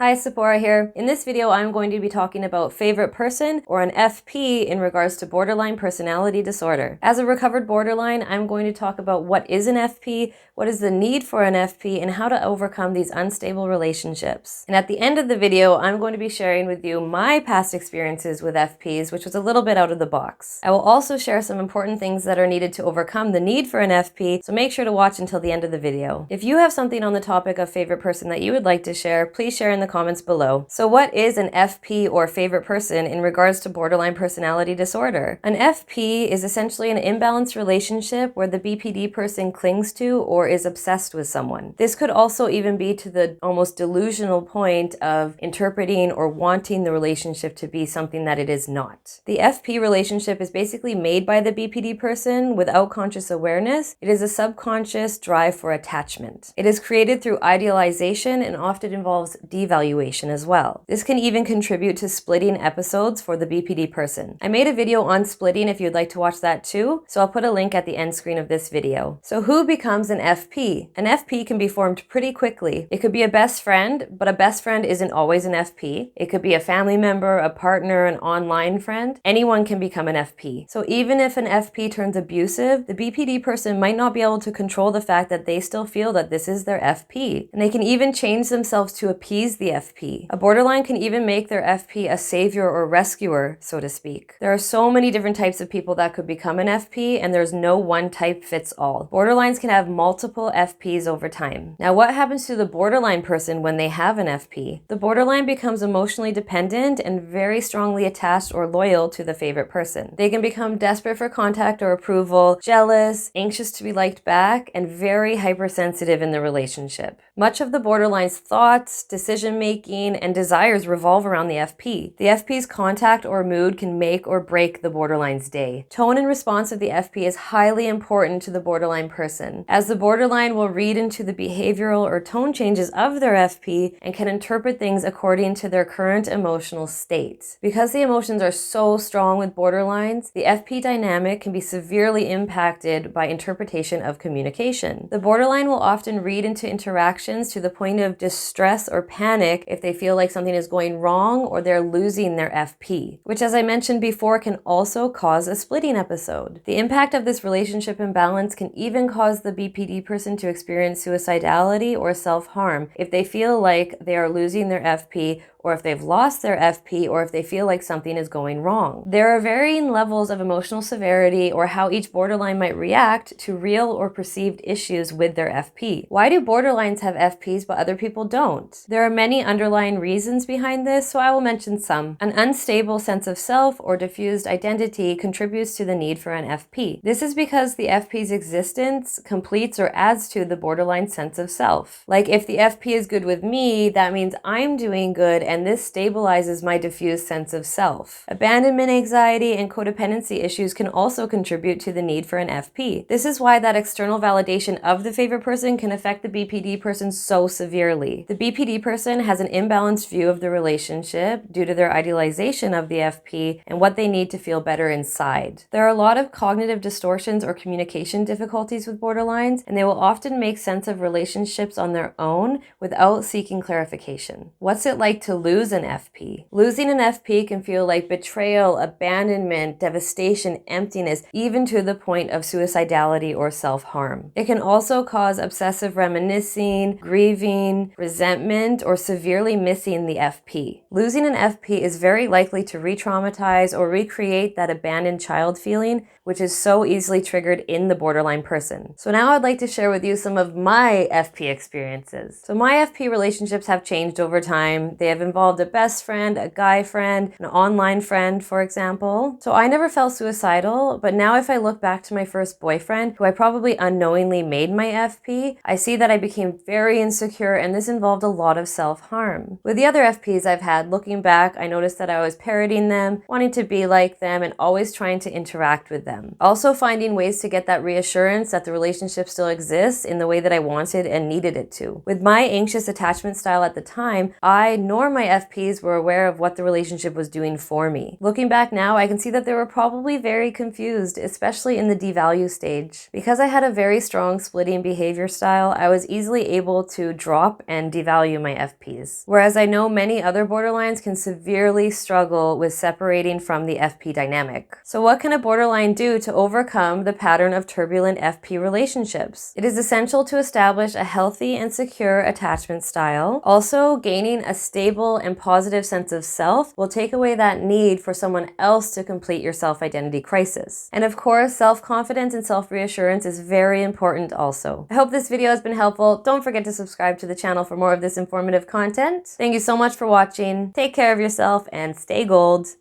Hi, Tziporah here. In this video, I'm going to be talking about favorite person, or an FP, in regards to borderline personality disorder. As a recovered borderline, I'm going to talk about what is an FP, what is the need for an FP, and how to overcome these unstable relationships. And at the end of the video, I'm going to be sharing with you my past experiences with FPs, which was a little bit out of the box. I will also share some important things that are needed to overcome the need for an FP, so make sure to watch until the end of the video. If you have something on the topic of favorite person that you would like to share, please share in the comments below. So what is an FP, or favorite person, in regards to borderline personality disorder? An FP is essentially an imbalanced relationship where the BPD person clings to or is obsessed with someone. This could also even be to the almost delusional point of interpreting or wanting the relationship to be something that it is not. The FP relationship is basically made by the BPD person without conscious awareness. It is a subconscious drive for attachment. It is created through idealization and often involves devaluation as well. This can even contribute to splitting episodes for the BPD person. I made a video on splitting if you'd like to watch that too, so I'll put a link at the end screen of this video. So who becomes an FP? An FP can be formed pretty quickly. It could be a best friend, but a best friend isn't always an FP. It could be a family member, a partner, an online friend. Anyone can become an FP. So even if an FP turns abusive, the BPD person might not be able to control the fact that they still feel that this is their FP. And they can even change themselves to appease the FP. A borderline can even make their FP a savior or rescuer, so to speak. There are so many different types of people that could become an FP, and there's no one type fits all. Borderlines can have multiple FPs over time. Now, what happens to the borderline person when they have an FP? The borderline becomes emotionally dependent and very strongly attached or loyal to the favorite person. They can become desperate for contact or approval, jealous, anxious to be liked back, and very hypersensitive in the relationship. Much of the borderline's thoughts, decision-making, and desires revolve around the FP. The FP's contact or mood can make or break the borderline's day. Tone and response of the FP is highly important to the borderline person, as the borderline will read into the behavioral or tone changes of their FP and can interpret things according to their current emotional state. Because the emotions are so strong with borderlines, the FP dynamic can be severely impacted by interpretation of communication. The borderline will often read into interactions to the point of distress or panic if they feel like something is going wrong or they're losing their FP, which, as I mentioned before, can also cause a splitting episode. The impact of this relationship imbalance can even cause the BPD person to experience suicidality or self-harm if they feel like they are losing their FP, or if they've lost their FP, or if they feel like something is going wrong. There are varying levels of emotional severity or how each borderline might react to real or perceived issues with their FP. Why do borderlines have FPs but other people don't? There are many underlying reasons behind this, so I will mention some. An unstable sense of self or diffused identity contributes to the need for an FP. This is because the FP's existence completes or adds to the borderline sense of self. Like, if the FP is good with me, that means I'm doing good, and this stabilizes my diffused sense of self. Abandonment anxiety and codependency issues can also contribute to the need for an FP. This is why that external validation of the favorite person can affect the BPD person so severely. The BPD person has an imbalanced view of the relationship due to their idealization of the FP and what they need to feel better inside. There are a lot of cognitive distortions or communication difficulties with borderlines, and they will often make sense of relationships on their own without seeking clarification. What's it like to lose an FP? Losing an FP can feel like betrayal, abandonment, devastation, emptiness, even to the point of suicidality or self-harm. It can also cause obsessive reminiscing, grieving, resentment, or severely missing the FP. Losing an FP is very likely to re-traumatize or recreate that abandoned child feeling, which is so easily triggered in the borderline person. So now I'd like to share with you some of my FP experiences. So my FP relationships have changed over time. They have involved a best friend, a guy friend, an online friend, for example. So I never felt suicidal, but now if I look back to my first boyfriend, who I probably unknowingly made my FP, I see that I became very insecure, and this involved a lot of self-harm. With the other FPs I've had, looking back, I noticed that I was parroting them, wanting to be like them, and always trying to interact with them. Also finding ways to get that reassurance that the relationship still exists in the way that I wanted and needed it to. With my anxious attachment style at the time, I nor my FPs were aware of what the relationship was doing for me. Looking back now, I can see that they were probably very confused, especially in the devalue stage. Because I had a very strong splitting behavior style, I was easily able to drop and devalue my FP. FPs. Whereas I know many other borderlines can severely struggle with separating from the FP dynamic. So what can a borderline do to overcome the pattern of turbulent FP relationships? It is essential to establish a healthy and secure attachment style. Also, gaining a stable and positive sense of self will take away that need for someone else to complete your self-identity crisis. And of course, self-confidence and self-reassurance is very important also. I hope this video has been helpful. Don't forget to subscribe to the channel for more of this informative content. Thank you so much for watching. Take care of yourself and stay gold.